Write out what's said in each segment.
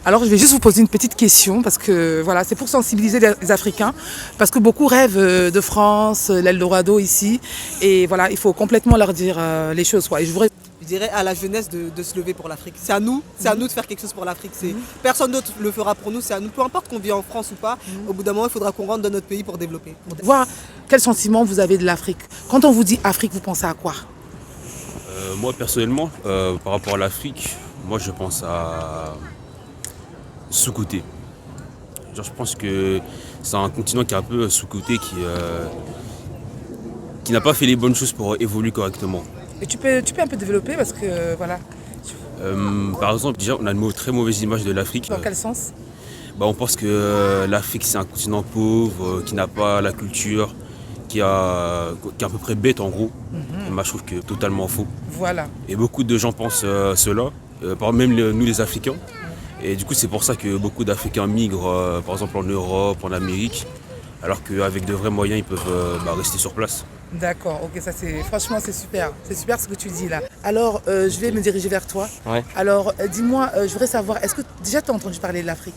Alors, je vais juste vous poser une petite question parce que voilà, c'est pour sensibiliser les Africains parce que beaucoup rêvent de France, l'Eldorado ici et voilà, il faut complètement leur dire les choses quoi. Et Je dirais à la jeunesse de se lever pour l'Afrique. C'est à nous de faire quelque chose pour l'Afrique. Personne d'autre le fera pour nous, c'est à nous. Peu importe qu'on vit en France ou pas, au bout d'un moment, il faudra qu'on rentre dans notre pays pour développer. voir quel sentiment vous avez de l'Afrique. Quand on vous dit Afrique, vous pensez à quoi? Moi personnellement, par rapport à l'Afrique, moi je pense à sous-côté. Genre, je pense que c'est un continent qui est un peu sous-côté, qui n'a pas fait les bonnes choses pour évoluer correctement. Et tu peux un peu développer parce que voilà. Par exemple, déjà on a une très mauvaise image de l'Afrique. Dans quel sens? On pense que l'Afrique c'est un continent pauvre, qui n'a pas la culture, qui est à peu près bête en gros. Et moi je trouve que totalement faux. Voilà. Et beaucoup de gens pensent cela, même nous les Africains. Et du coup c'est pour ça que beaucoup d'Africains migrent par exemple en Europe, en Amérique, alors qu'avec de vrais moyens ils peuvent rester sur place. D'accord, ok, ça c'est franchement c'est super. C'est super ce que tu dis là. Alors je vais me diriger vers toi. Ouais. Alors dis-moi, je voudrais savoir, est-ce que déjà tu as entendu parler de l'Afrique?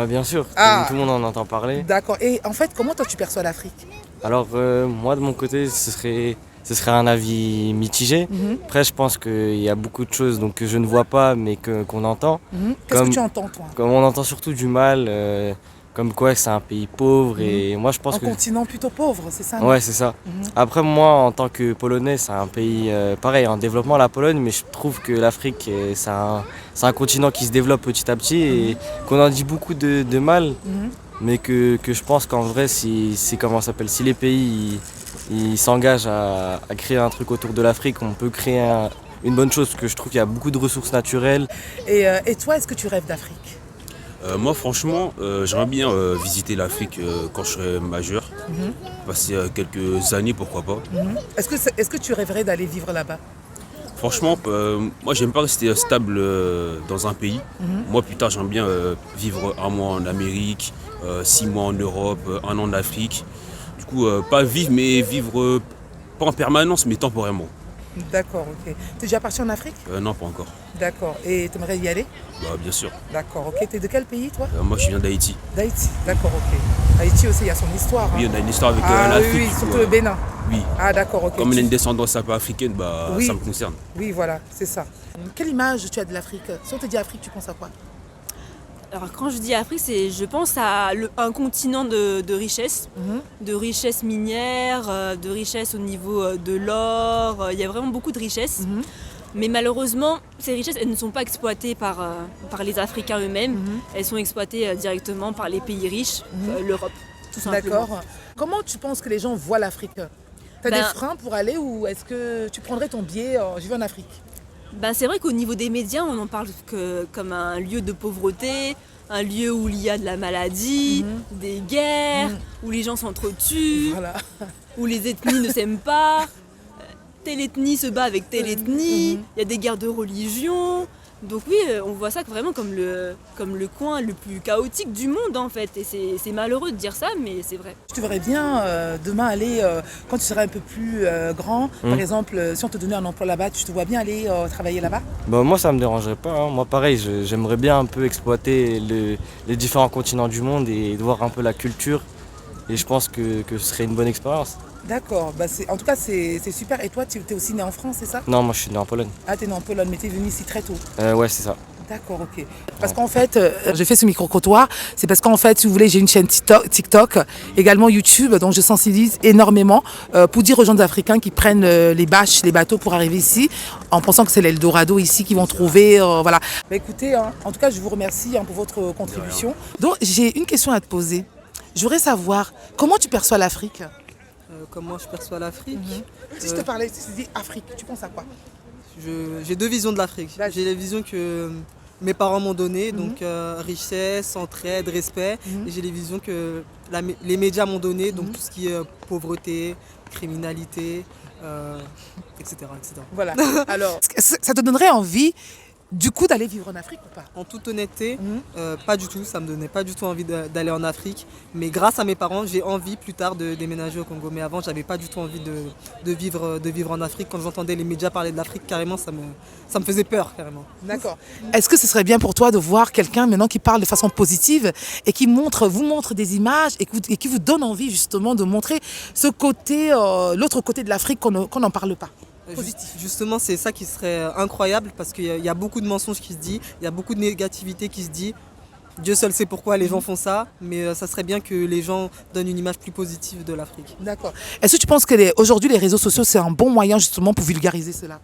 Bien sûr, Ah. tout le monde en entend parler. D'accord. Et en fait, comment toi tu perçois l'Afrique? Alors moi de mon côté ce serait un avis mitigé. Après je pense qu'il y a beaucoup de choses donc, que je ne vois pas mais qu'on entend. Qu'est-ce Comme- que tu entends toi? Comme on entend surtout du mal, comme quoi c'est un pays pauvre et moi je pense Un que... continent plutôt pauvre, c'est ça? non? Ouais c'est ça. Après moi en tant que Polonais c'est un pays pareil en développement la Pologne mais je trouve que l'Afrique c'est un continent qui se développe petit à petit et qu'on en dit beaucoup de mal. Mais que je pense qu'en vrai, si les pays ils s'engagent à créer un truc autour de l'Afrique, on peut créer une bonne chose, parce que je trouve qu'il y a beaucoup de ressources naturelles. Et toi, est-ce que tu rêves d'Afrique? Moi franchement, j'aimerais bien visiter l'Afrique quand je serai majeur, passer quelques années pourquoi pas. Est-ce que tu rêverais d'aller vivre là-bas? Franchement, moi j'aime pas rester stable dans un pays. Moi plus tard j'aime bien vivre un mois en Amérique, 6 mois en Europe, un an en Afrique. Du coup, pas vivre, mais vivre pas en permanence, mais temporairement. D'accord, ok. T'es déjà parti en Afrique? Non, pas encore. D'accord. Et t'aimerais y aller? Bien sûr. D'accord, ok. T'es de quel pays toi? Moi je viens d'Haïti. D'Haïti, d'accord, ok. Haïti aussi, il y a son histoire. Oui, hein. on a une histoire avec Ah oui, l'Afrique. oui, du coup, surtout le Bénin. Oui. Ah d'accord, ok. Comme on a une descendance un peu africaine, Oui. ça me concerne. Oui, voilà, c'est ça. Quelle image tu as de l'Afrique? Si on te dit Afrique, tu penses à quoi? Alors quand je dis Afrique, je pense à un continent de richesse, de richesse minière, de richesse au niveau de l'or. Il y a vraiment beaucoup de richesses. Mais malheureusement, ces richesses, elles ne sont pas exploitées par les Africains eux-mêmes. Elles sont exploitées directement par les pays riches, l'Europe, tout simplement. D'accord. Comment tu penses que les gens voient l'Afrique? T'as des freins pour aller ou est-ce que tu prendrais ton billet, je vais en Afrique? C'est vrai qu'au niveau des médias, on en parle comme un lieu de pauvreté, un lieu où il y a de la maladie, des guerres, où les gens s'entretuent, Voilà. où les ethnies ne s'aiment pas, telle ethnie se bat avec telle ethnie, il y a des guerres de religion. Donc oui, on voit ça vraiment comme le coin le plus chaotique du monde en fait. Et c'est malheureux de dire ça, mais c'est vrai. Tu te verrais bien demain aller, quand tu seras un peu plus grand, par exemple, si on te donnait un emploi là-bas, tu te vois bien aller travailler là-bas? Moi ça me dérangerait pas, hein. Moi pareil, j'aimerais bien un peu exploiter les différents continents du monde et de voir un peu la culture. Et je pense que ce serait une bonne expérience. D'accord, en tout cas c'est super. Et toi, tu es aussi né en France, c'est ça? Non, moi je suis né en Pologne. Ah, t'es né en Pologne, mais t'es venu ici très tôt. Ouais, c'est ça. D'accord, ok. Parce qu'en fait, j'ai fait ce micro-trottoir, c'est parce qu'en fait, si vous voulez, j'ai une chaîne TikTok, également YouTube, donc je sensibilise énormément pour dire aux gens africains qui prennent les bâches, les bateaux pour arriver ici, en pensant que c'est l'Eldorado ici qu'ils vont trouver, voilà. Écoutez, en tout cas, je vous remercie pour votre contribution. Donc, j'ai une question à te poser. Je voudrais savoir, comment tu perçois l'Afrique? Comment je perçois l'Afrique? Si je te parlais, si je te dis Afrique, tu penses à quoi? J'ai deux visions de l'Afrique. Vas-y. J'ai la vision que mes parents m'ont donnée, donc richesse, entraide, respect. Et j'ai les visions que les médias m'ont données, donc tout ce qui est pauvreté, criminalité, etc., etc. Voilà. Alors, ça te donnerait envie du coup d'aller vivre en Afrique ou pas? En toute honnêteté, pas du tout. Ça me donnait pas du tout envie d'aller en Afrique. Mais grâce à mes parents, j'ai envie plus tard de déménager au Congo. Mais avant, j'avais pas du tout envie de vivre en Afrique. Quand j'entendais les médias parler de l'Afrique, carrément, ça me faisait peur, carrément. D'accord. Est-ce que ce serait bien pour toi de voir quelqu'un maintenant qui parle de façon positive et qui vous montre des images et qui vous donne envie justement de montrer ce côté, l'autre côté de l'Afrique qu'on n'en parle pas? Justement, c'est ça qui serait incroyable parce qu'il y a beaucoup de mensonges qui se disent, il y a beaucoup de négativité qui se dit. Dieu seul sait pourquoi les gens font ça, mais ça serait bien que les gens donnent une image plus positive de l'Afrique. D'accord. Est-ce que tu penses qu'aujourd'hui les réseaux sociaux c'est un bon moyen justement pour vulgariser cela?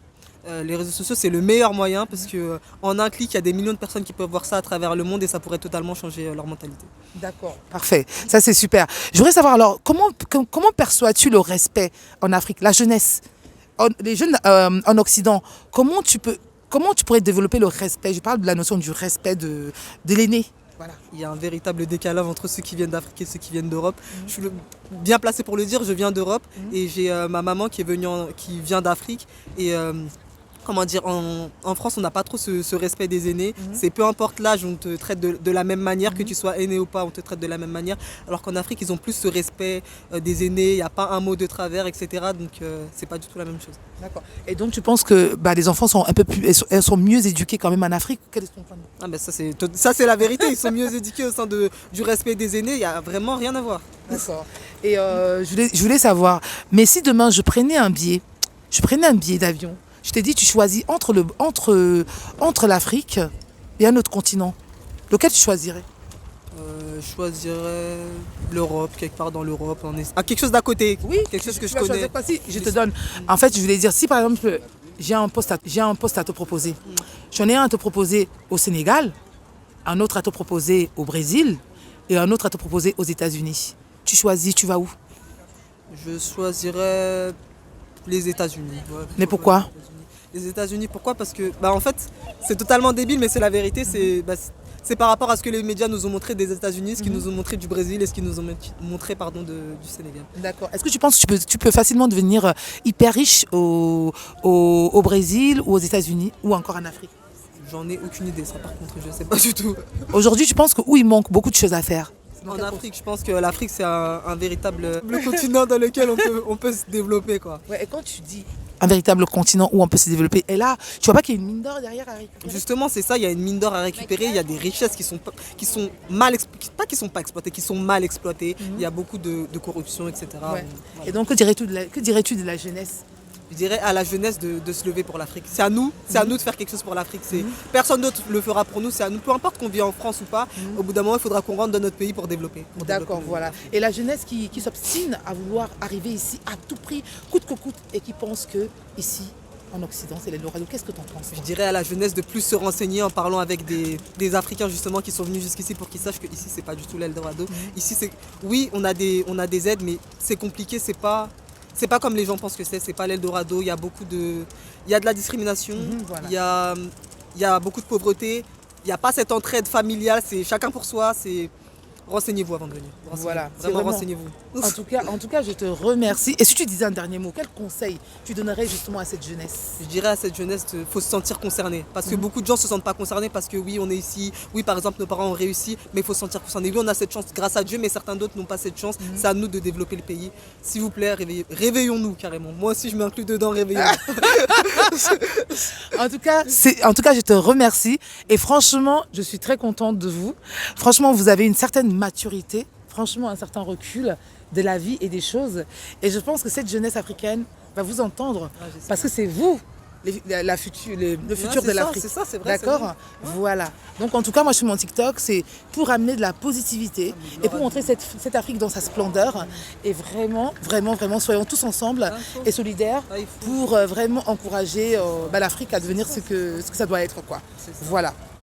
Les réseaux sociaux, c'est le meilleur moyen parce qu'en un clic, il y a des millions de personnes qui peuvent voir ça à travers le monde et ça pourrait totalement changer leur mentalité. D'accord. Parfait. Ça, c'est super. Je voudrais savoir alors, comment perçois-tu le respect en Afrique, la jeunesse, les jeunes en Occident, comment tu pourrais développer le respect? Je parle de la notion du respect de l'aîné. Voilà. Il y a un véritable décalage entre ceux qui viennent d'Afrique et ceux qui viennent d'Europe. Je suis bien placé pour le dire, je viens d'Europe et j'ai ma maman qui vient d'Afrique. Et comment dire, en France, on n'a pas trop ce respect des aînés. C'est peu importe l'âge, on te traite de la même manière, que tu sois aîné ou pas, on te traite de la même manière. Alors qu'en Afrique, ils ont plus ce respect des aînés, il n'y a pas un mot de travers, etc. Donc c'est pas du tout la même chose. D'accord. Et donc tu penses que les enfants sont un peu plus, elles sont mieux éduquées quand même en Afrique? Quel est ton point de vue? Ah ben ça c'est la vérité, ils sont mieux éduqués au sein du respect des aînés, il n'y a vraiment rien à voir. D'accord. Et je voulais savoir, mais si demain je prenais un billet d'avion, je t'ai dit tu choisis entre l'Afrique et un autre continent, lequel tu choisirais? Je choisirais l'Europe, quelque part dans l'Europe. Quelque chose d'à côté, Oui, quelque chose que je tu vas connais. choisir quoi? Si je te donne. En fait, je voulais dire, si par exemple, j'ai un poste à te proposer, j'en ai un à te proposer au Sénégal, un autre à te proposer au Brésil et un autre à te proposer aux États-Unis. Tu choisis, tu vas où? Je choisirais les États-Unis. Ouais, Mais pourquoi? Les États-Unis, pourquoi? Parce que, en fait, c'est totalement débile, mais c'est la vérité. C'est par rapport à ce que les médias nous ont montré des États-Unis, ce qu'ils nous ont montré du Brésil et ce qu'ils nous ont montré du Sénégal. D'accord. Est-ce que tu penses que tu peux facilement devenir hyper riche au Brésil ou aux États-Unis ou encore en Afrique? J'en ai aucune idée, ça par contre, je sais pas du tout. Aujourd'hui, tu penses qu'il manque beaucoup de choses à faire? En Afrique, je pense que l'Afrique, c'est un véritable continent dans lequel on peut se développer, quoi. Ouais, et quand tu dis un véritable continent où on peut se développer, et là, tu vois pas qu'il y a une mine d'or derrière à récupérer? Justement, c'est ça, il y a une mine d'or à récupérer, il y a des richesses qui sont mal exploitées, pas qui sont pas exploitées, qui sont mal exploitées, il y a beaucoup de corruption, etc. Ouais. Voilà. Et donc, que dirais-tu de la jeunesse? Je dirais à la jeunesse de se lever pour l'Afrique. C'est à nous de faire quelque chose pour l'Afrique. Personne d'autre le fera pour nous, c'est à nous. Peu importe qu'on vit en France ou pas, au bout d'un moment, il faudra qu'on rentre dans notre pays pour développer. D'accord, voilà. Et la jeunesse qui s'obstine à vouloir arriver ici à tout prix, coûte que coûte, et qui pense que ici, en Occident, c'est l'Eldorado. Qu'est-ce que tu en penses? Je dirais à la jeunesse de plus se renseigner en parlant avec des Africains justement qui sont venus jusqu'ici pour qu'ils sachent que ici c'est pas du tout l'Eldorado. Ici oui, on a des aides, mais c'est compliqué, c'est pas comme les gens pensent que c'est pas l'Eldorado, il y a de la discrimination, voilà. il y a beaucoup de pauvreté, il n'y a pas cette entraide familiale, c'est chacun pour soi, renseignez-vous avant de venir. Voilà, Vraiment renseignez-vous. En tout cas, je te remercie. Et si tu disais un dernier mot, quel conseil tu donnerais justement à cette jeunesse? Je dirais à cette jeunesse qu'il faut se sentir concerné. Parce que beaucoup de gens ne se sentent pas concernés parce que oui, on est ici, oui, par exemple, nos parents ont réussi, mais il faut se sentir concerné. Oui, on a cette chance grâce à Dieu, mais certains d'autres n'ont pas cette chance. C'est à nous de développer le pays. S'il vous plaît, réveillons-nous carrément. Moi aussi, je m'inclus dedans, réveillons-nous. En tout cas, je te remercie. Et franchement, je suis très contente de vous. Franchement, vous avez une certaine maturité, franchement, un certain recul de la vie et des choses. Et je pense que cette jeunesse africaine va vous entendre parce que c'est vous le futur de l'Afrique. C'est ça, c'est vrai. D'accord? Voilà. Donc en tout cas, moi je suis mon TikTok, c'est pour amener de la positivité et pour montrer cette Afrique dans sa splendeur. Et vraiment, vraiment, vraiment, soyons tous ensemble et solidaires pour vraiment encourager l'Afrique à devenir ce que ça doit être, quoi. Voilà.